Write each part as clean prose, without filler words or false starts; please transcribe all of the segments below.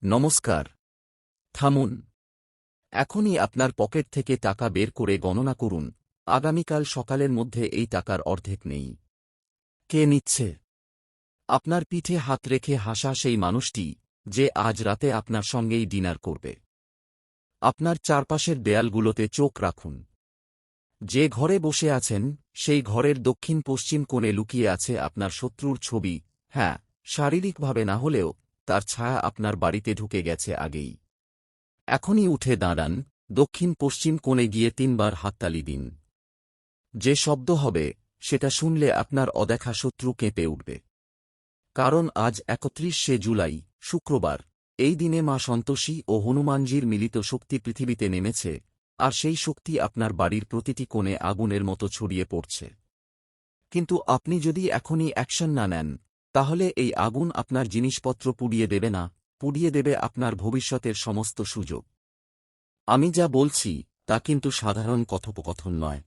নমস্কার। থামুন। এখনই আপনার পকেট থেকে টাকা বের করে গণনা করুন, আগামীকাল সকালের মধ্যে এই টাকার অর্ধেক নেই। কে নিচ্ছে? আপনার পিঠে হাত রেখে হাসা সেই মানুষটি, যে আজ রাতে আপনার সঙ্গেই ডিনার করবে। আপনার চারপাশের দেয়ালগুলোতে চোখ রাখুন। যে ঘরে বসে আছেন, সেই ঘরের দক্ষিণ পশ্চিম কোণে লুকিয়ে আছে আপনার শত্রুর ছবি। হ্যাঁ, শারীরিকভাবে না হলেও তার ছায়া আপনার বাড়িতে ঢুকে গেছে আগেই। এখনই উঠে দাঁড়ান, দক্ষিণ পশ্চিম কোণে গিয়ে 3 বার হাততালি দিন। যে শব্দ হবে, সেটা শুনলে আপনার অদেখা শত্রু কেঁপে উঠবে। কারণ আজ 31শে জুলাই, শুক্রবার। এই দিনে মা সন্তোষী ও হনুমানজির মিলিত শক্তি পৃথিবীতে নেমেছে, আর সেই শক্তি আপনার বাড়ির প্রতিটি কোণে আগুনের মতো ছড়িয়ে পড়ছে। কিন্তু আপনি যদি এখনই অ্যাকশন না নেন, তাহলে এই আগুন আপনার জিনিসপত্র পুড়িয়ে দেবে না, পুড়িয়ে দেবে আপনার ভবিষ্যতের সমস্ত সুযোগ। আমি যা বলছি তা কিন্তু সাধারণ কথোপকথন নয়।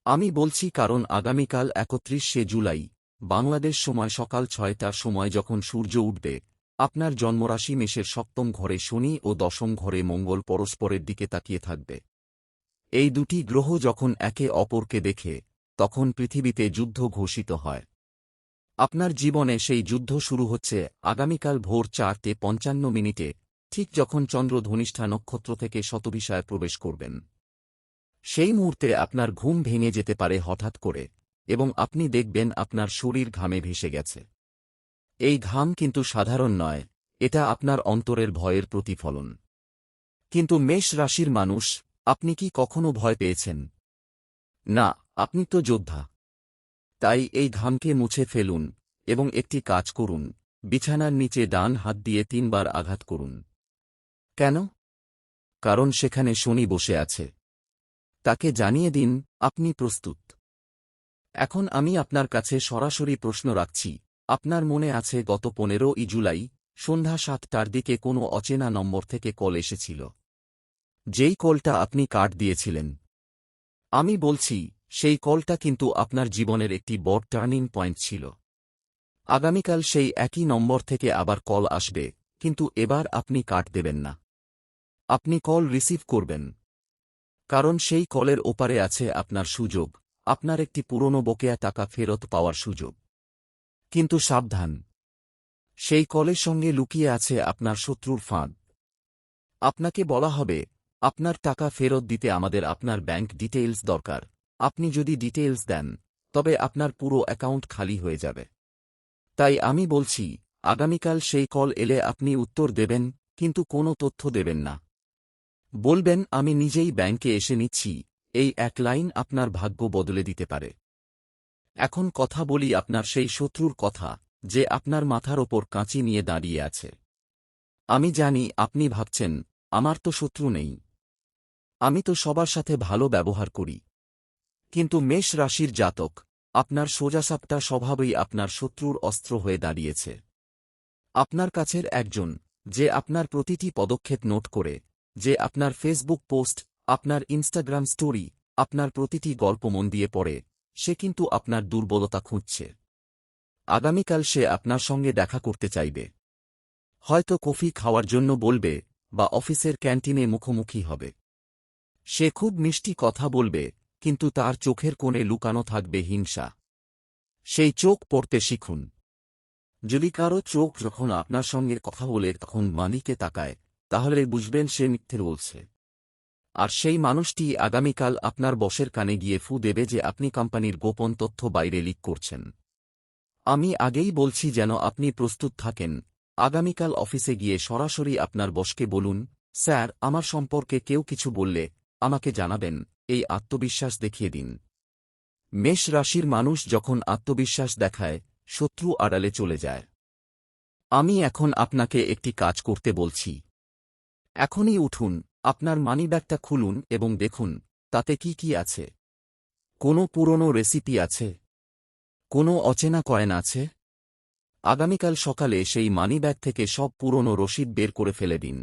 আমি বলছি কারণ আগামীকাল 31শে জুলাই, বাংলাদেশ সময় সকাল 6টার সময় যখন সূর্য উঠবে, আপনার জন্মরাশি মেষের 7ম ঘরে শনি ও 10ম ঘরে মঙ্গল পরস্পরের দিকে তাকিয়ে থাকবে। এই দুটি গ্রহ যখন একে অপরকে দেখে, তখন পৃথিবীতে যুদ্ধ ঘোষিত হয়। আপনার জীবনে সেই যুদ্ধ শুরু হচ্ছে আগামীকাল ভোর 4:55, ঠিক যখন চন্দ্র ধনিষ্ঠা নক্ষত্র থেকে শতভিসায় প্রবেশ করবেন। সেই মুহূর্তে আপনার ঘুম ভেঙে যেতে পারে হঠাৎ করে, এবং আপনি দেখবেন আপনার শরীর ঘামে ভেসে গেছে। এই ঘাম কিন্তু সাধারণ নয়, এটা আপনার অন্তরের ভয়ের প্রতিফলন। কিন্তু মেষ রাশির মানুষ, আপনি কি কখনো ভয় পেয়েছেন? না, আপনি তো যোদ্ধা। তাই এই ঘামকে মুছে ফেলুন, এবং একটি কাজ করুন, বিছানার নিচে ডান হাত দিয়ে 3 বার আঘাত করুন। কেন? কারণ সেখানে শনি বসে আছে। তাকে জানিয়ে দিন, আপনি প্রস্তুত। এখন আমি আপনার কাছে সরাসরি প্রশ্ন রাখছি, আপনার মনে আছে গত 15ই জুলাই, সন্ধ্যা 7টার দিকে কোনো অচেনা নম্বর থেকে কল এসেছিল? যেই কলটা আপনি কাট দিয়েছিলেন। আমি বলছি, সেই কলটা কিন্তু আপনার জীবনের একটি বড় টার্নিং পয়েন্ট ছিল। আগামীকাল সেই একই নম্বর থেকে আবার কল আসবে, কিন্তু এবার আপনি কাট দেবেন না। আপনি কল রিসিভ করবেন। কারণ সেই কলের ওপারে আছে আপনার সুযোগ, আপনার একটি পুরনো বকেয়া টাকা ফেরত পাওয়ার সুযোগ। কিন্তু সাবধান, সেই কলের সঙ্গে লুকিয়ে আছে আপনার শত্রুর ফাঁদ। আপনাকে বলা হবে, আপনার টাকা ফেরত দিতে আমাদের আপনার ব্যাংক ডিটেইলস দরকার। আপনি যদি ডিটেইলস দেন, তবে আপনার পুরো অ্যাকাউন্ট খালি হয়ে যাবে। তাই আমি বলছি, আগামীকাল সেই কল এলে আপনি উত্তর দেবেন, কিন্তু কোনো তথ্য দেবেন না। বলবেন, আমি নিজেই ব্যাংকে এসে নিচ্ছি। এই এক লাইন আপনার ভাগ্য বদলে দিতে পারে। এখন কথা বলি আপনার সেই শত্রুর কথা, যে আপনার মাথার ওপর কাঁচি নিয়ে দাঁড়িয়ে আছে। আমি জানি আপনি ভাবছেন, আমার তো শত্রু নেই। আমি তো সবার সাথে ভালো ব্যবহার করি। কিন্তু মেষ রাশির জাতক, আপনার সোজাসাপটা স্বভাবই আপনার শত্রুর অস্ত্র হয়ে দাঁড়িয়েছে। আপনার কাছের একজন, যে আপনার প্রতিটি পদক্ষেপ নোট করে, যে আপনার ফেসবুক পোস্ট, আপনার ইনস্টাগ্রাম স্টোরি, আপনার প্রতিটি গল্প মন দিয়ে পড়ে, সে কিন্তু আপনার দুর্বলতা খুঁজছে। আগামীকাল সে আপনার সঙ্গে দেখা করতে চাইবে। হয়তো কফি খাওয়ার জন্য বলবে, বা অফিসের ক্যান্টিনে মুখোমুখি হবে। সে খুব মিষ্টি কথা বলবে, কিন্তু তার চোখের কোণে লুকানো থাকবে হিংসা। সেই চোখ পড়তে শিখুন। যদি কারো চোখ যখন আপনার সঙ্গে কথা বলে তখন মানিকে তাকায়, তাহলে বুঝবেন সে মিথ্যে বলছে। আর সেই মানুষটি আগামীকাল আপনার বসের কানে গিয়ে ফু দেবে যে আপনি কোম্পানির গোপন তথ্য বাইরে লিক করছেন। আমি আগেই বলছি যেন আপনি প্রস্তুত থাকেন। আগামীকাল অফিসে গিয়ে সরাসরি আপনার বসকে বলুন, স্যার, আমার সম্পর্কে কেউ কিছু বললে আমাকে জানাবেন। এই আত্মবিশ্বাস দেখিয়ে দিন। মেষ রাশির মানুষ যখন আত্মবিশ্বাস দেখায়, শত্রু আড়ালে চলে যায়। আমি এখন আপনাকে একটি কাজ করতে বলছি। এখনই উঠুন, আপনার মানিব্যাগটা খুলুন এবং দেখুন, তাতে কি কি আছে। কোনো পুরনো রেসিপি আছে? কোনো অচেনা কয়েন আছে? আগামীকাল সকালে সেই মানিব্যাগ থেকে সব পুরনো রসিদ বের করে ফেলে দিন।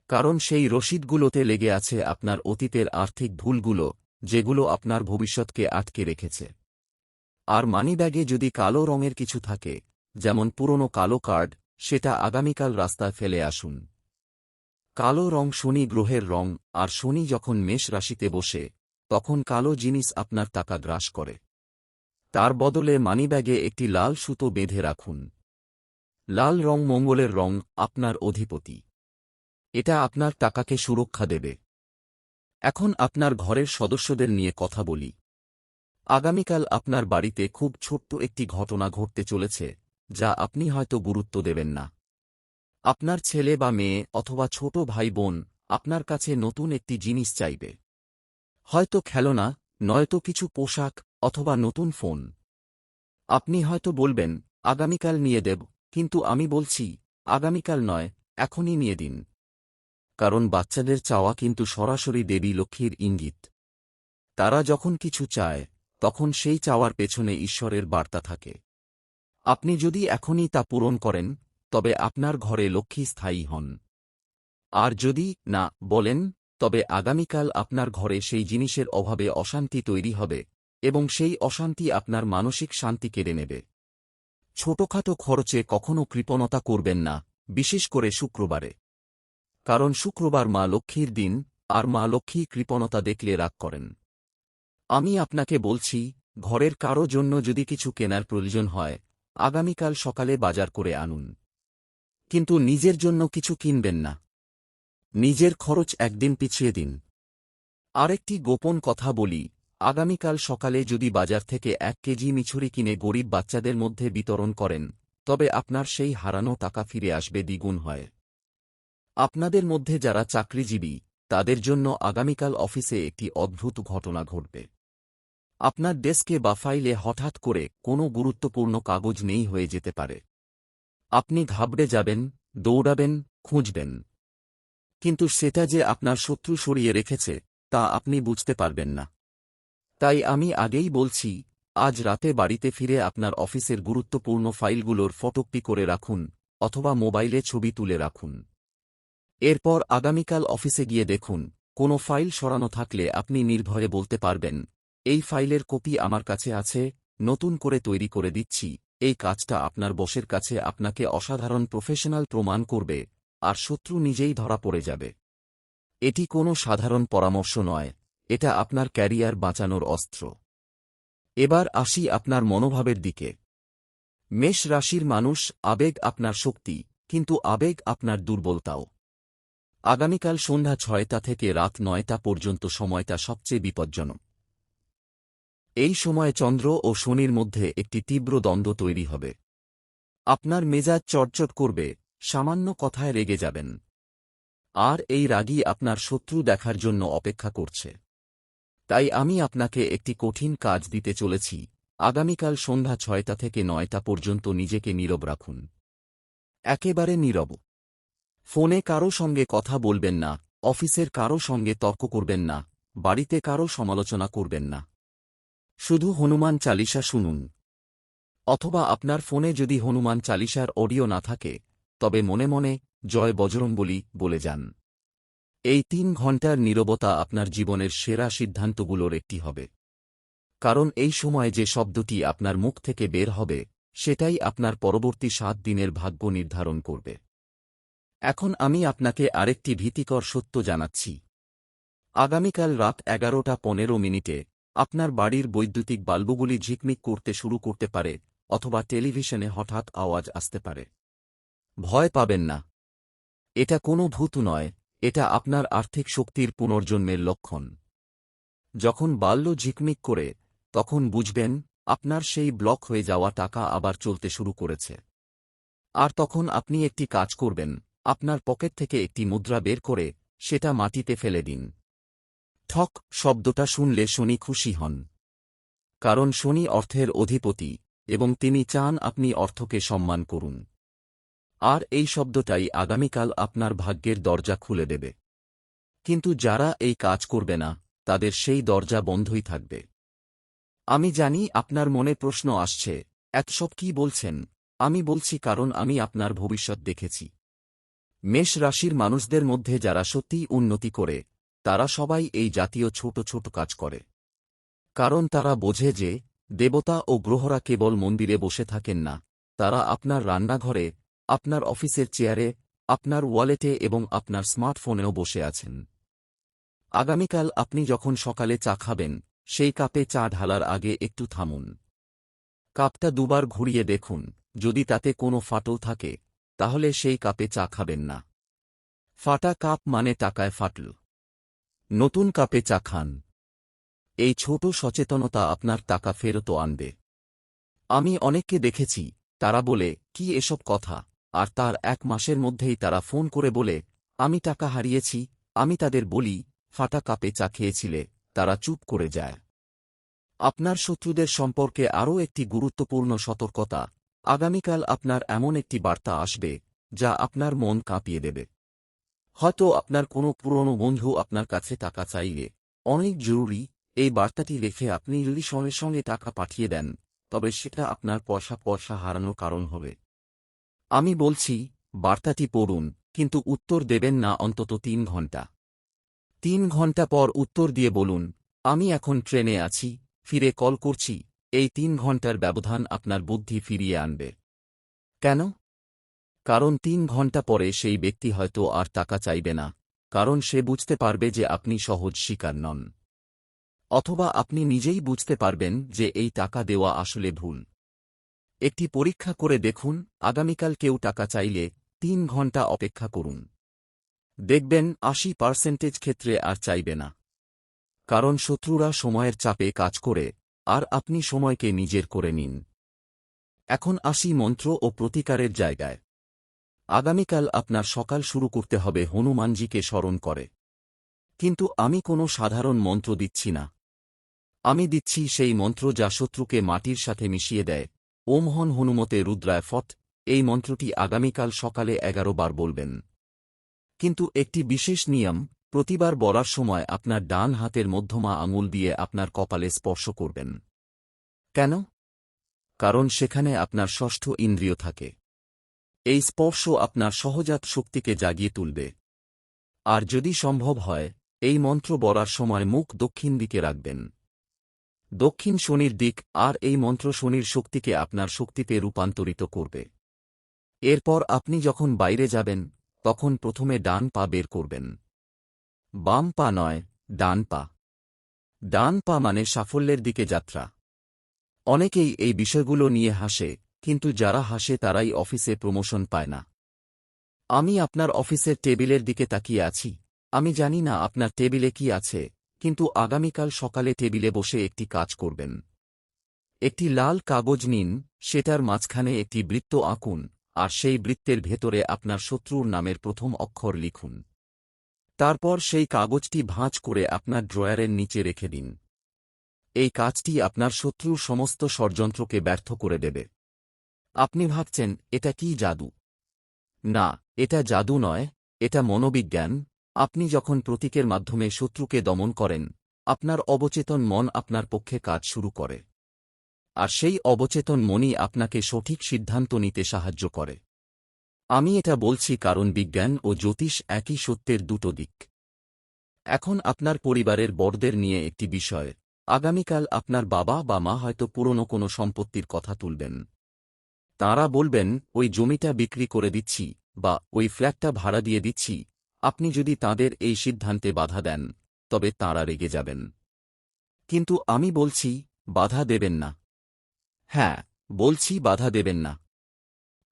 কারণ সেই রসিদগুলোতে লেগে আছে আপনার অতীতের আর্থিক ভুলগুলো, যেগুলো আপনার ভবিষ্যৎকে আটকে রেখেছে। আর মানিব্যাগে যদি কালো রঙের কিছু থাকে, যেমন পুরনো কালো কার্ড, সেটা আগামীকাল রাস্তায় ফেলে আসুন। কালো রং শনি গ্রহের রং, আর শনি যখন মেষ রাশিতে বসে তখন কালো জিনিস আপনার টাকা গ্রাস করে। তার বদলে মানিব্যাগে একটি লাল সুতো বেঁধে রাখুন। লাল রং মঙ্গলের রং, আপনার অধিপতি। এটা আপনার টাকাকে সুরক্ষা দেবে। এখন আপনার ঘরের সদস্যদের নিয়ে কথা বলি। আগামীকাল আপনার বাড়িতে খুব ছোট্ট একটি ঘটনা ঘটতে চলেছে, যা আপনি হয়তো গুরুত্ব দেবেন না। আপনার ছেলে বা মেয়ে অথবা ছোট ভাই বোন আপনার কাছে নতুন একটি জিনিস চাইবে। হয়তো খেলনা, নয়তো কিছু পোশাক অথবা নতুন ফোন। আপনি হয়তো বলবেন, আগামীকাল নিয়ে দেব, কিন্তু আমি বলছি, আগামীকাল নয়, এখনই নিয়ে দিন। কারণ বাচ্চাদের চাওয়া কিন্তু সরাসরি দেবী লক্ষ্মীর ইঙ্গিত। তারা যখন কিছু চায় তখন সেই চাওয়ার পেছনে ঈশ্বরের বার্তা থাকে। আপনি যদি এখনই তা পূরণ করেন, তবে আপনার ঘরে লক্ষ্মী স্থায়ী হন। আর যদি না বলেন, তবে আগামীকাল আপনার ঘরে সেই জিনিসের অভাবে অশান্তি তৈরি হবে, এবং সেই অশান্তি আপনার মানসিক শান্তি কেড়ে নেবে। ছোটখাটো খরচে কখনও কৃপণতা করবেন না, বিশেষ করে শুক্রবারে। কারণ শুক্রবার মা লক্ষ্মীর দিন, আর মা লক্ষ্মী কৃপণতা দেখলে রাগ করেন। আমি আপনাকে বলছি, ঘরের কারো জন্য যদি কিছু কেনার প্রয়োজন হয়, আগামীকাল সকালে বাজার করে আনুন। কিন্তু নিজের জন্য কিছু কিনবেন না। নিজের খরচ একদিন পিছিয়ে দিন। আরেকটি গোপন কথা বলি, আগামীকাল সকালে যদি বাজার থেকে 1 কেজি মিছরি কিনে গরিব বাচ্চাদের মধ্যে বিতরণ করেন, তবে আপনার সেই হারানো টাকা ফিরে আসবে দ্বিগুণ হয়। আপনাদের মধ্যে যারা চাকরিজীবী, তাদের জন্য আগামীকাল অফিসে একটি অদ্ভুত ঘটনা ঘটবে। আপনার ডেস্কে বা ফাইলে হঠাৎ করে কোনো গুরুত্বপূর্ণ কাগজ নেই হয়ে যেতে পারে। আপনি ঘাবড়ে যাবেন, দৌড়াবেন, খুঁজবেন। কিন্তু সেটা যে আপনার শত্রু সরিয়ে রেখেছে, তা আপনি বুঝতে পারবেন না। তাই আমি আগেই বলছি, আজ রাতে বাড়িতে ফিরে আপনার অফিসের গুরুত্বপূর্ণ ফাইলগুলোর ফটোকপি করে রাখুন, অথবা মোবাইলে ছবি তুলে রাখুন। এরপর আগামীকাল অফিসে গিয়ে দেখুন, কোনো ফাইল সরানো থাকলে আপনি নির্ভয়ে বলতে পারবেন, এই ফাইলের কপি আমার কাছে আছে, নতুন করে তৈরি করে দিচ্ছি। এই কাজটা আপনার বসের কাছে আপনাকে অসাধারণ প্রফেশনাল প্রমাণ করবে, আর শত্রু নিজেই ধরা পড়ে যাবে। এটি কোনো সাধারণ পরামর্শ নয়, এটা আপনার ক্যারিয়ার বাঁচানোর অস্ত্র। এবার আসি আপনার মনোভাবের দিকে। মেষ রাশির মানুষ, আবেগ আপনার শক্তি, কিন্তু আবেগ আপনার দুর্বলতাও। আগামীকাল সন্ধ্যা 6টা থেকে রাত 9টা পর্যন্ত সময়টা সবচেয়ে বিপজ্জনক। এই সময়ে চন্দ্র ও শনির মধ্যে একটি তীব্র দ্বন্দ্ব তৈরি হবে। আপনার মেজাজ চটচট করবে, সামান্য কথায় রেগে যাবেন। আর এই রাগই আপনার শত্রু দেখার জন্য অপেক্ষা করছে। তাই আমি আপনাকে একটি কঠিন কাজ দিতে চলেছি, আগামীকাল সন্ধ্যা 6টা থেকে 9টা পর্যন্ত নিজেকে নীরব রাখুন। একেবারে নীরব। ফোনে কারো সঙ্গে কথা বলবেন না, অফিসের কারো সঙ্গে তর্ক করবেন না, বাড়িতে কারো সমালোচনা করবেন না। শুধু হনুমান চালিসা শুনুন। অথবা আপনার ফোনে যদি হনুমান চালিসার অডিও না থাকে, তবে মনে মনে জয় বজরংবলী বলে যান। এই 3 ঘণ্টার নীরবতা আপনার জীবনের সেরা সিদ্ধান্তগুলোর একটি হবে। কারণ এই সময় যে শব্দটি আপনার মুখ থেকে বের হবে, সেটাই আপনার পরবর্তী 7 দিনের ভাগ্য নির্ধারণ করবে। এখন আমি আপনাকে আরেকটি ভীতিকর সত্য জানাচ্ছি। আগামীকাল রাত 11:15 আপনার বাড়ির বৈদ্যুতিক বাল্বগুলি ঝিকমিক করতে শুরু করতে পারে, অথবা টেলিভিশনে হঠাৎ আওয়াজ আসতে পারে। ভয় পাবেন না। এটা কোনো ভূত নয়, এটা আপনার আর্থিক শক্তির পুনর্জন্মের লক্ষণ। যখন বাল্ব ঝিকমিক করে, তখন বুঝবেন আপনার সেই ব্লক হয়ে যাওয়া টাকা আবার চলতে শুরু করেছে। আর তখন আপনি একটি কাজ করবেন, আপনার পকেট থেকে একটি মুদ্রা বের করে সেটা মাটিতে ফেলে দিন। ঠক শব্দটা শুনলে শনি খুশি হন। কারণ শনি অর্থের অধিপতি, এবং তিনি চান আপনি অর্থকে সম্মান করুন। আর এই শব্দটাই আগামীকাল আপনার ভাগ্যের দরজা খুলে দেবে। কিন্তু যারা এই কাজ করবে না, তাদের সেই দরজা বন্ধই থাকবে। আমি জানি আপনার মনে প্রশ্ন আসছে, এসব কি বলছেন? আমি বলছি কারণ আমি আপনার ভবিষ্যৎ দেখেছি। মেষ রাশির মানুষদের মধ্যে যারা সত্যিই উন্নতি করে, তারা সবাই এই জাতীয় ছোট ছোট কাজ করে। কারণ তারা বোঝে যে, দেবতা ও গ্রহরা কেবল মন্দিরে বসে থাকেন না, তারা আপনার রান্নাঘরে, আপনার অফিসের চেয়ারে, আপনার ওয়ালেটে এবং আপনার স্মার্টফোনেও বসে আছেন। আগামীকাল আপনি যখন সকালে চা খাবেন, সেই কাপে চা ঢালার আগে একটু থামুন। কাপটা দুবার ঘুরিয়ে দেখুন, যদি তাতে কোনো ফাটল থাকে, তাহলে সেই কাপে চা খাবেন না। ফাটা কাপ মানে টাকায় ফাটল। নতুন কাপে চা খান। এই ছোট সচেতনতা আপনার টাকা ফেরতও আনবে। আমি অনেককে দেখেছি, তারা বলে, কি এসব কথা, আর তার 1 মাসের মধ্যেই তারা ফোন করে বলে, আমি টাকা হারিয়েছি। আমি তাদের বলি, ফাটা কাপে চা খেয়েছিলে, তারা চুপ করে যায়। আপনার শত্রুদের সম্পর্কে আরও একটি গুরুত্বপূর্ণ সতর্কতা, আগামীকাল আপনার এমন একটি বার্তা আসবে, যা আপনার মন কাঁপিয়ে দেবে। হয়তো আপনার কোনো পুরনো বন্ধু আপনার কাছে টাকা চাইলে, অনেক জরুরি, এই বার্তাটি রেখে আপনি যদি সঙ্গে সঙ্গে টাকা পাঠিয়ে দেন, তবে সেটা আপনার পয়সা হারানোর কারণ হবে। আমি বলছি, বার্তাটি পড়ুন, কিন্তু উত্তর দেবেন না অন্তত 3 ঘন্টা। 3 ঘন্টা পর উত্তর দিয়ে বলুন, আমি এখন ট্রেনে আছি, ফিরে কল করছি। এই 3 ঘন্টার ব্যবধান আপনার বুদ্ধি ফিরিয়ে আনবে। কেন? কারণ 3 ঘন্টা পরে সেই ব্যক্তি হয়তো আর টাকা চাইবে না, কারণ সে বুঝতে পারবে যে আপনি সহজ শিকার নন। অথবা আপনি নিজেই বুঝতে পারবেন যে এই টাকা দেওয়া আসলে ভুল। একটি পরীক্ষা করে দেখুন, আগামীকাল কেউ টাকা চাইলে 3 ঘন্টা অপেক্ষা করুন। দেখবেন 80% ক্ষেত্রে আর চাইবে না। কারণ শত্রুরা সময়ের চাপে কাজ করে, আর আপনি সময়কে নিজের করে নিন। এখন আসি মন্ত্র ও প্রতিকারের জায়গায়। আগামীকাল আপনার সকাল শুরু করতে হবে হনুমানজিকে স্মরণ করে। কিন্তু আমি কোনো সাধারণ মন্ত্র দিচ্ছি না। আমি দিচ্ছি সেই মন্ত্র যা শত্রুকে মাটির সাথে মিশিয়ে দেয়। ওম হন হনুমতে রুদ্রায় ফট, এই মন্ত্রটি আগামীকাল সকালে 11 বার বলবেন। কিন্তু একটি বিশেষ নিয়ম, প্রতিবার বলার সময় আপনার ডান হাতের মধ্যমা আঙুল দিয়ে আপনার কপালে স্পর্শ করবেন। কেন? কারণ সেখানে আপনার ষষ্ঠ ইন্দ্রিয় থাকে। এই স্পর্শ আপনার সহজাত শক্তিকে জাগিয়ে তুলবে। আর যদি সম্ভব হয়, এই মন্ত্র বলার সময় মুখ দক্ষিণ দিকে রাখবেন। দক্ষিণ শনির দিক, আর এই মন্ত্র শনির শক্তিকে আপনার শক্তিতে রূপান্তরিত করবে। এরপর আপনি যখন বাইরে যাবেন, তখন প্রথমে ডান পা বের করবেন। বাম পা নয়, ডান পা। ডান পা মানে সাফল্যের দিকে যাত্রা। অনেকেই এই বিষয়গুলো নিয়ে হাসে, কিন্তু যারা হাসে তারাই অফিসে প্রমোশন পায় না। আমি আপনার অফিসের টেবিলের দিকে তাকিয়ে আছি। আমি জানি না আপনার টেবিলে কি আছে, কিন্তু আগামীকাল সকালে টেবিলে বসে একটি কাজ করবেন। একটি লাল কাগজ নিন, সেটার মাঝখানে একটি বৃত্ত আঁকুন, আর সেই বৃত্তের ভেতরে আপনার শত্রুর নামের প্রথম অক্ষর লিখুন। তারপর সেই কাগজটি ভাঁজ করে আপনার ড্রয়ারের নিচে রেখে দিন। এই কাজটি আপনার শত্রুর সমস্ত ষড়যন্ত্রকে ব্যর্থ করে দেবে। আপনি ভাবছেন, এটা কি জাদু? না, এটা জাদু নয়, এটা মনোবিজ্ঞান। আপনি যখন প্রতীকের মাধ্যমে শত্রুকে দমন করেন, আপনার অবচেতন মন আপনার পক্ষে কাজ শুরু করে। আর সেই অবচেতন মনই আপনাকে সঠিক সিদ্ধান্ত নিতে সাহায্য করে। আমি এটা বলছি কারণ বিজ্ঞান ও জ্যোতিষ একই সত্যের দুটো দিক। এখন আপনার পরিবারের বড়দের নিয়ে একটি বিষয়। আগামীকাল আপনার বাবা বা মা হয়তো পুরনো কোনো সম্পত্তির কথা তুলবেন। তাঁরা বলবেন, ওই জমিটা বিক্রি করে দিচ্ছি, বা ওই ফ্ল্যাটটা ভাড়া দিয়ে দিচ্ছি। আপনি যদি তাঁদের এই সিদ্ধান্তে বাধা দেন, তবে তাঁরা রেগে যাবেন। কিন্তু আমি বলছি, বাধা দেবেন না। হ্যাঁ, বলছি বাধা দেবেন না।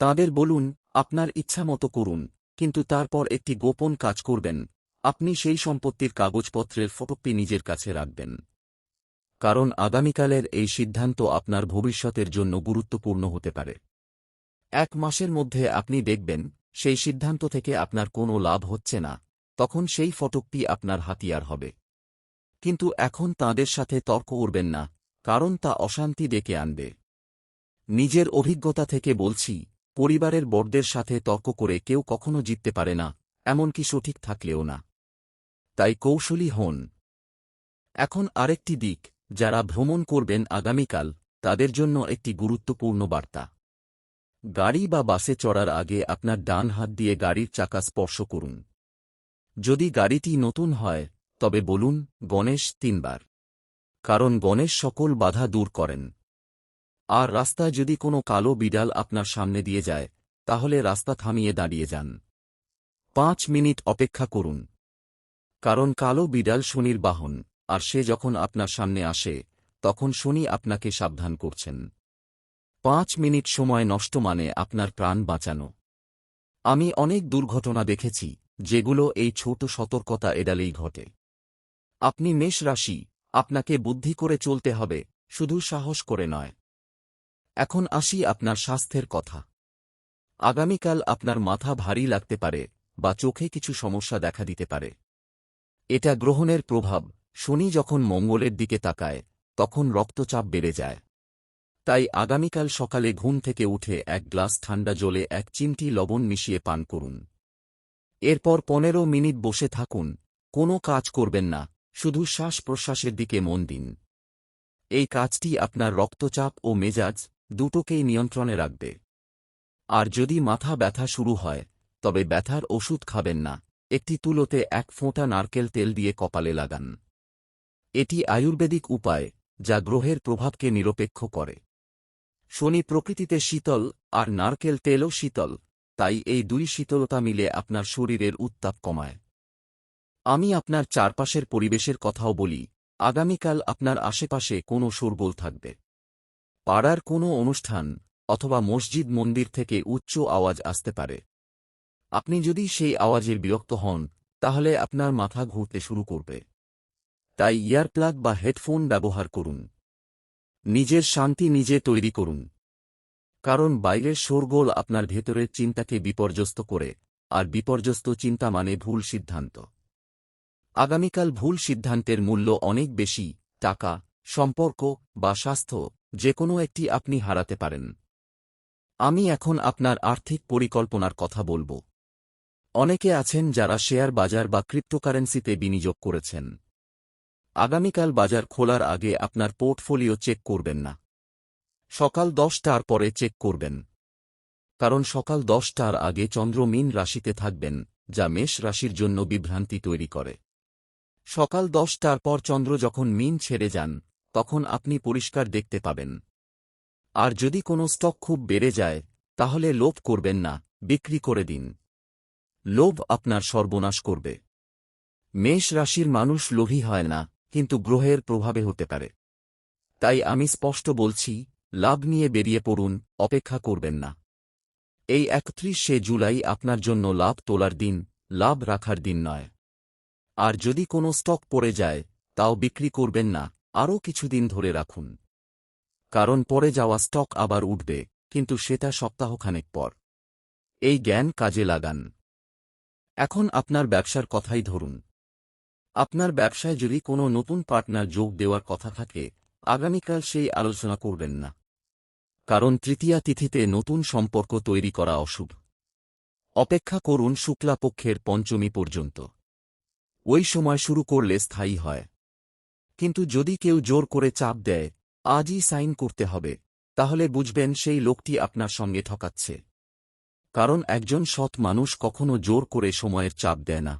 তাঁদের বলুন, আপনার ইচ্ছা মতো করুন, কিন্তু তারপর একটি গোপন কাজ করবেন। আপনি সেই সম্পত্তির কাগজপত্রের ফটোকপি নিজের কাছে রাখবেন। কারণ আগামীকালের এই সিদ্ধান্ত আপনার ভবিষ্যতের জন্য গুরুত্বপূর্ণ হতে পারে। 1 মাসের মধ্যে আপনি দেখবেন, সেই সিদ্ধান্ত থেকে আপনার কোনো লাভ হচ্ছে না, তখন সেই ফটোকপি আপনার হাতিয়ার হবে। কিন্তু এখন তাঁদের সাথে তর্ক করবেন না, কারণ তা অশান্তি ডেকে আনবে। নিজের অভিজ্ঞতা থেকে বলছি, পরিবারের বড়দের সাথে তর্ক করে কেউ কখনো জিততে পারে না, এমনকি সঠিক থাকলেও না। তাই কৌশলী হন। এখন আরেকটি দিক, যারা ভ্রমণ করবেন আগামীকাল, তাদের জন্য একটি গুরুত্বপূর্ণ বার্তা। গাড়ি বা বাসে চড়ার আগে আপনার ডান হাত দিয়ে গাড়ির চাকা স্পর্শ করুন। যদি গাড়িটি নতুন হয়, তবে বলুন, গণেশ 3 বার। কারণ গণেশ সকল বাধা দূর করেন। আর রাস্তায় যদি কোনো কালো বিড়াল আপনার সামনে দিয়ে যায়, তাহলে রাস্তা থামিয়ে দাঁড়িয়ে যান। 5 মিনিট অপেক্ষা করুন। কারণ কালো বিড়াল শনির বাহন, আর সে যখন আপনার সামনে আসে তখন শনি আপনাকে সাবধান করছেন। 5 মিনিট সময় নষ্ট মানে আপনার প্রাণ বাঁচানো। আমি অনেক দুর্ঘটনা দেখেছি যেগুলো এই ছোট সতর্কতা এড়ালেই ঘটে। আপনি মেষ রাশি, আপনাকে বুদ্ধি করে চলতে হবে, শুধু সাহস করে নয়। এখন আসি আপনার স্বাস্থ্যের কথা। আগামীকাল আপনার মাথা ভারী লাগতে পারে বা চোখে কিছু সমস্যা দেখা দিতে পারে। এটা গ্রহণের প্রভাব। শনি যখন মঙ্গলের দিকে তাকায় তখন রক্তচাপ বেড়ে যায়। তাই আগামীকাল সকালে ঘুম থেকে উঠে 1 গ্লাস ঠান্ডা জলে 1 চিমটি লবণ মিশিয়ে পান করুন। এরপর 15 মিনিট বসে থাকুন, কোনো কাজ করবেন না, শুধু শ্বাস প্রশ্বাসের দিকে মন দিন। এই কাজটি আপনার রক্তচাপ ও মেজাজ দুটোকেই নিয়ন্ত্রণে রাখবে। আর যদি মাথা ব্যথা শুরু হয় তবে ব্যথার ওষুধ খাবেন না, একটি তুলোতে 1 ফোঁটা নারকেল তেল দিয়ে কপালে লাগান। এটি আয়ুর্বেদিক উপায় যা গ্রহের প্রভাবকে নিরপেক্ষ করে। শনি প্রকৃতিতে শীতল আর নারকেল তেলও শীতল, তাই এই দুই শীতলতা মিলে আপনার শরীরের উত্তাপ কমায়। আমি আপনার চারপাশের পরিবেশের কথাও বলি। আগামীকাল আপনার আশেপাশে কোনো শোরগোল থাকবে। পাড়ার কোনো অনুষ্ঠান অথবা মসজিদ মন্দির থেকে উচ্চ আওয়াজ আসতে পারে। আপনি যদি সেই আওয়াজের বিরক্ত হন তাহলে আপনার মাথা ঘুরতে শুরু করবে। তাই ইয়ারপ্লাগ বা হেডফোন ব্যবহার করুন। নিজের শান্তি নিজে তৈরি করুন। কারণ বাইরের শোরগোল আপনার ভেতরের চিন্তাকে বিপর্যস্ত করে, আর বিপর্যস্ত চিন্তা মানে ভুল সিদ্ধান্ত। আগামীকাল ভুল সিদ্ধান্তের মূল্য অনেক বেশি, টাকা, সম্পর্ক বা স্বাস্থ্য যেকোনো একটি আপনি হারাতে পারেন। আমি এখন আপনার আর্থিক পরিকল্পনার কথা বলবো। অনেকে আছেন যারা শেয়ার বাজার বা ক্রিপ্টোকারেন্সিতে বিনিয়োগ করেছেন। আগামীকাল বাজার খোলার আগে আপনার পোর্টফোলিও চেক করবেন না। সকাল 10টার পরে চেক করবেন। কারণ সকাল 10টার আগে চন্দ্র মীন রাশিতে থাকবেন, যা মেষ রাশির জন্য বিভ্রান্তি তৈরি করে। সকাল 10টার পর চন্দ্র যখন মীন ছেড়ে যান তখন আপনি পরিষ্কার দেখতে পাবেন। আর যদি কোনো স্টক খুব বেড়ে যায় তাহলে লোভ করবেন না, বিক্রি করে দিন। লোভ আপনার সর্বনাশ করবে। মেষ রাশির মানুষ লোভী হয় না, কিন্তু গ্রহের প্রভাবে হতে পারে। তাই আমি স্পষ্ট বলছি, লাভ নিয়ে বেরিয়ে পড়ুন, অপেক্ষা করবেন না। এই 31শে জুলাই আপনার জন্য লাভ তোলার দিন, লাভ রাখার দিন নয়। আর যদি কোনো স্টক পড়ে যায় তাও বিক্রি করবেন না, আরও কিছুদিন ধরে রাখুন। কারণ পড়ে যাওয়া স্টক আবার উঠবে, কিন্তু সেটা সপ্তাহখানেক পর। এই জ্ঞান কাজে লাগান। এখন আপনার ব্যবসার কথাই ধরুন। আপনার ব্যবসায় যদি কোনো নতুন পার্টনার যোগ দেওয়ার কথা থাকে, আগামীকাল সেই আলোচনা করবেন না। কারণ তৃতীয়া তিথিতে নতুন সম্পর্ক তৈরি করা অশুভ। অপেক্ষা করুন শুক্লাপক্ষের পঞ্চমী পর্যন্ত। ওই সময় শুরু করলে স্থায়ী হয়। কিন্তু যদি কেউ জোর করে চাপ দেয়, আজই সাইন করতে হবে, তাহলে বুঝবেন সেই লোকটি আপনার সঙ্গে ঠকাচ্ছে। কারণ একজন সৎ মানুষ কখনো জোর করে সময়ের চাপ দেয় না।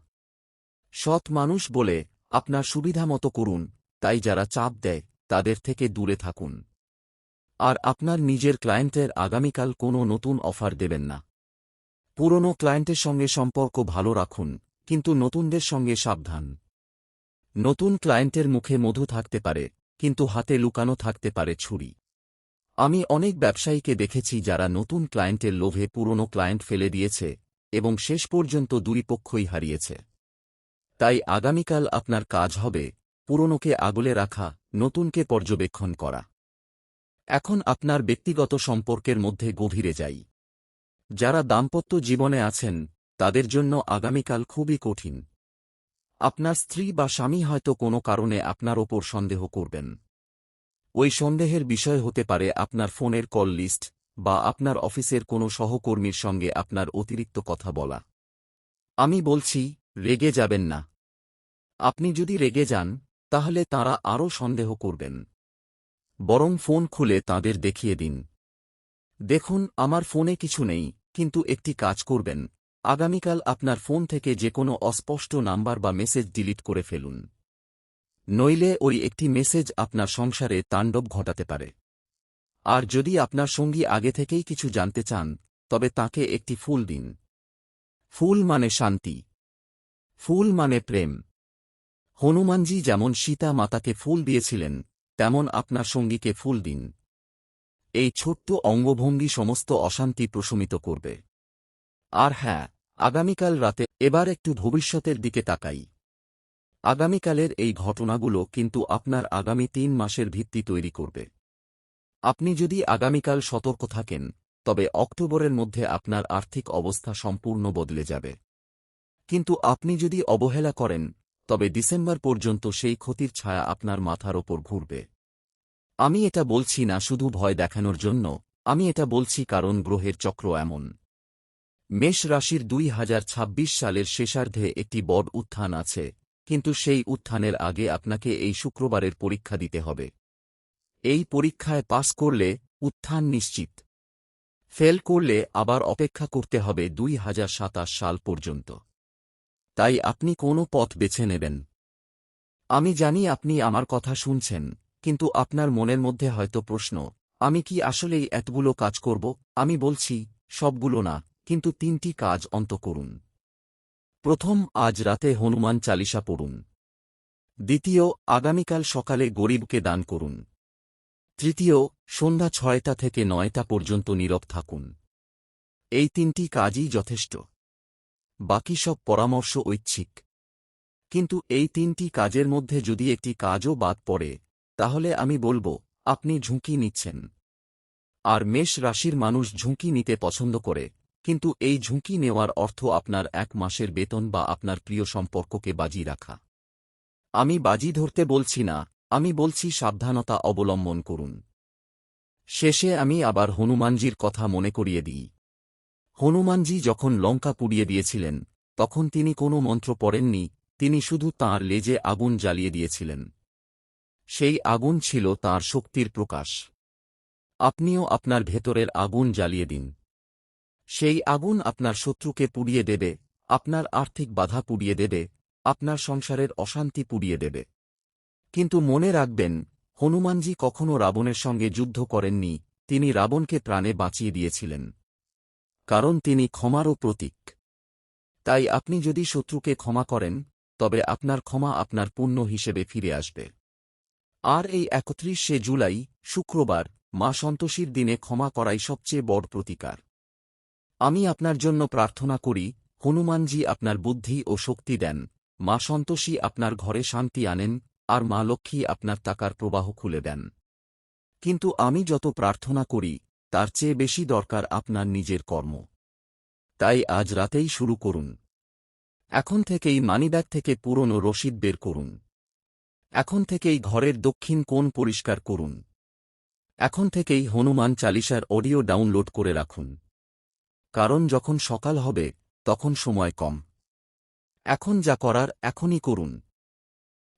সৎ মানুষ বলে, আপনার সুবিধা মতো করুন, তাই যারা চাপ দেয় তাদের থেকে দূরে থাকুন। আর আপনার নিজের ক্লায়েন্টের আগামীকাল কোনো নতুন অফার দেবেন না। পুরনো ক্লায়েন্টের সঙ্গে সম্পর্ক ভালো রাখুন, কিন্তু নতুনদের সঙ্গে সাবধান। নতুন ক্লায়েন্টের মুখে মধু থাকতে পারে, কিন্তু হাতে লুকানো থাকতে পারে ছুরি। আমি অনেক ব্যবসায়ীকে দেখেছি যারা নতুন ক্লায়েন্টের লোভে পুরনো ক্লায়েন্ট ফেলে দিয়েছে এবং শেষ পর্যন্ত দুই পক্ষই হারিয়েছে। তাই আগামীকাল আপনার কাজ হবে পুরনোকে আগলে রাখা, নতুনকে পর্যবেক্ষণ করা। এখন আপনার ব্যক্তিগত সম্পর্কের মধ্যে গভীরে যাই। যারা দাম্পত্য জীবনে আছেন তাদের জন্য আগামীকাল খুবই কঠিন। আপনার স্ত্রী বা স্বামী হয়তো কোনো কারণে আপনার ওপর সন্দেহ করবেন। ওই সন্দেহের বিষয় হতে পারে আপনার ফোনের কল লিস্ট বা আপনার অফিসের কোনো সহকর্মীর সঙ্গে আপনার অতিরিক্ত কথা বলা। আমি বলছি, রেগে যাবেন না। আপনি যদি রেগে যান তাহলে তাঁরা আরও সন্দেহ করবেন। বরং ফোন খুলে তাঁদের দেখিয়ে দিন, দেখুন আমার ফোনে কিছু নেই, কিন্তু একটি কাজ করবেন, আগামীকাল আপনার ফোন থেকে যে কোনো অস্পষ্ট নাম্বার বা মেসেজ ডিলিট করে ফেলুন। নইলে ওই একটি মেসেজ আপনার সংসারে তাণ্ডব ঘটাতে পারে। আর যদি আপনার সঙ্গী আগে থেকেই কিছু জানতে চান তবে তাকে একটি ফুল দিন। ফুল মানে শান্তি। ফুল মানে প্রেম। হনুমানজি যেমন সীতা মাতাকে ফুল দিয়েছিলেন, তেমন আপনার সঙ্গীকে ফুল দিন। এই ছোট্ট অঙ্গভঙ্গি সমস্ত অশান্তি প্রশমিত করবে। আর হ্যাঁ, আগামীকাল রাতে এবার একটু ভবিষ্যতের দিকে তাকাই। আগামীকালের এই ঘটনাগুলো কিন্তু আপনার আগামী 3 মাসের ভিত্তি তৈরি করবে। আপনি যদি আগামীকাল সতর্ক থাকেন, তবে অক্টোবরের মধ্যে আপনার আর্থিক অবস্থা সম্পূর্ণ বদলে যাবে। কিন্তু আপনি যদি অবহেলা করেন, তবে ডিসেম্বর পর্যন্ত সেই ক্ষতির ছায়া আপনার মাথার ওপর ঘুরবে। আমি এটা বলছি না শুধু ভয় দেখানোর জন্য, আমি এটা বলছি কারণ গ্রহের চক্র এমন। মেষ রাশির 2026 সালের শেষার্ধে একটি বড় উত্থান আছে, কিন্তু সেই উত্থানের আগে আপনাকে এই শুক্রবারের পরীক্ষা দিতে হবে। এই পরীক্ষায় পাস করলে উত্থান নিশ্চিত। ফেল করলে আবার অপেক্ষা করতে হবে 2027 সাল পর্যন্ত। তাই আপনি কোনো পথ বেছে নেবেন। আমি জানি আপনি আমার কথা শুনছেন, কিন্তু আপনার মনের মধ্যে হয়তো প্রশ্ন, আমি কি আসলেই এতগুলো কাজ করব? আমি বলছি, সবগুলো না, কিন্তু 3টি কাজ অন্ত করুন। প্রথম, আজ রাতে হনুমান চালিসা পড়ুন। দ্বিতীয়, আগামীকাল সকালে গরিবকে দান করুন। তৃতীয়, সন্ধ্যা 6টা থেকে 9টা পর্যন্ত নীরব থাকুন। এই 3টি কাজই যথেষ্ট। বাকি সব পরামর্শ ঐচ্ছিক। কিন্তু এই 3টি কাজের মধ্যে যদি একটি কাজও বাদ পড়ে, তাহলে আমি বলবো, আপনি ঝুঁকি নিচ্ছেন। আর মেষ রাশির মানুষ ঝুঁকি নিতে পছন্দ করে, কিন্তু এই ঝুঁকি নেওয়ার অর্থ আপনার 1 মাসের বেতন বা আপনার প্রিয় সম্পর্ককে বাজি রাখা। আমি বাজি ধরতে বলছি না, আমি বলছি সাবধানতা অবলম্বন করুন। শেষে আমি আবার হনুমানজির কথা মনে করিয়ে দিই। হনুমানজি যখন লঙ্কা পুড়িয়ে দিয়েছিলেন, তখন তিনি কোনো মন্ত্র পড়েননি, তিনি শুধু তাঁর লেজে আগুন জ্বালিয়ে দিয়েছিলেন। সেই আগুন ছিল তাঁর শক্তির প্রকাশ। আপনিও আপনার ভেতরের আগুন জ্বালিয়ে দিন। সেই আগুন আপনার শত্রুকে পুড়িয়ে দেবে, আপনার আর্থিক বাধা পুড়িয়ে দেবে, আপনার সংসারের অশান্তি পুড়িয়ে দেবে। কিন্তু মনে রাখবেন, হনুমানজি কখনও রাবণের সঙ্গে যুদ্ধ করেননি, তিনি রাবণকে প্রাণে বাঁচিয়ে দিয়েছিলেন। কারণ তিনি ক্ষমারও প্রতীক। তাই আপনি যদি শত্রুকে ক্ষমা করেন, তবে আপনার ক্ষমা আপনার পুণ্য হিসেবে ফিরে আসবে। আর এই 31শে জুলাই, শুক্রবার, মা সন্তোষীর দিনে ক্ষমা করাই সবচেয়ে বড় প্রতিকার। আমি আপনার জন্য প্রার্থনা করি, হনুমানজি আপনার বুদ্ধি ও শক্তি দেন, মা সন্তোষী আপনার ঘরে শান্তি আনেন, আর মা লক্ষ্মী আপনার টাকার প্রবাহ খুলে দেন। কিন্তু আমি যত প্রার্থনা করি, তার চেয়ে বেশি দরকার আপনার নিজের কর্ম। তাই আজ রাতেই শুরু করুন। এখন থেকেই মানিব্যাগ থেকে পুরনো রসিদ বের করুন। এখন থেকেই ঘরের দক্ষিণ কোণ পরিষ্কার করুন। এখন থেকেই হনুমান চালিসার অডিও ডাউনলোড করে রাখুন। কারণ যখন সকাল হবে, তখন সময় কম। এখন যা করার এখনই করুন।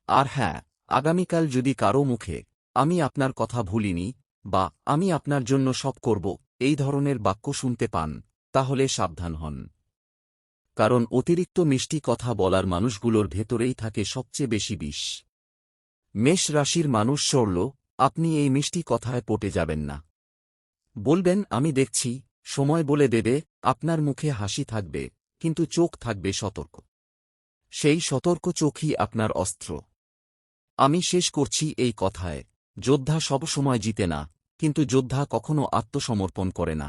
আর হ্যাঁ, আগামীকাল যদি কারও মুখে, আমি আপনার কথা ভুলিনি, বা আমি আপনার জন্য সব করব, এই ধরনের বাক্য শুনতে পান, তাহলে সাবধান হন। কারণ অতিরিক্ত মিষ্টি কথা বলার মানুষগুলোর ভেতরেই থাকে সবচেয়ে বেশি বিষ। মেষ রাশির মানুষ সরল, আপনি এই মিষ্টি কথায় পটে যাবেন না। বলবেন, আমি দেখছি, সময় বলে দেবে, আপনার মুখে হাসি থাকবে, কিন্তু চোখ থাকবে সতর্ক। সেই সতর্ক চোখই আপনার অস্ত্র। আমি শেষ করছি এই কথায়, যোদ্ধা সব সময় জিতে না, কিন্তু যোদ্ধা কখনো আত্মসমর্পণ করে না।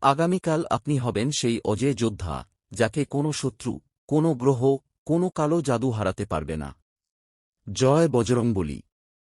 আগামীকাল আপনি হবেন সেই অজেয় যোদ্ধা, যাকে কোনো শত্রু, কোনো গ্রহ, কোনো কালো জাদু হারাতে পারবে না। জয় বজরংবলী।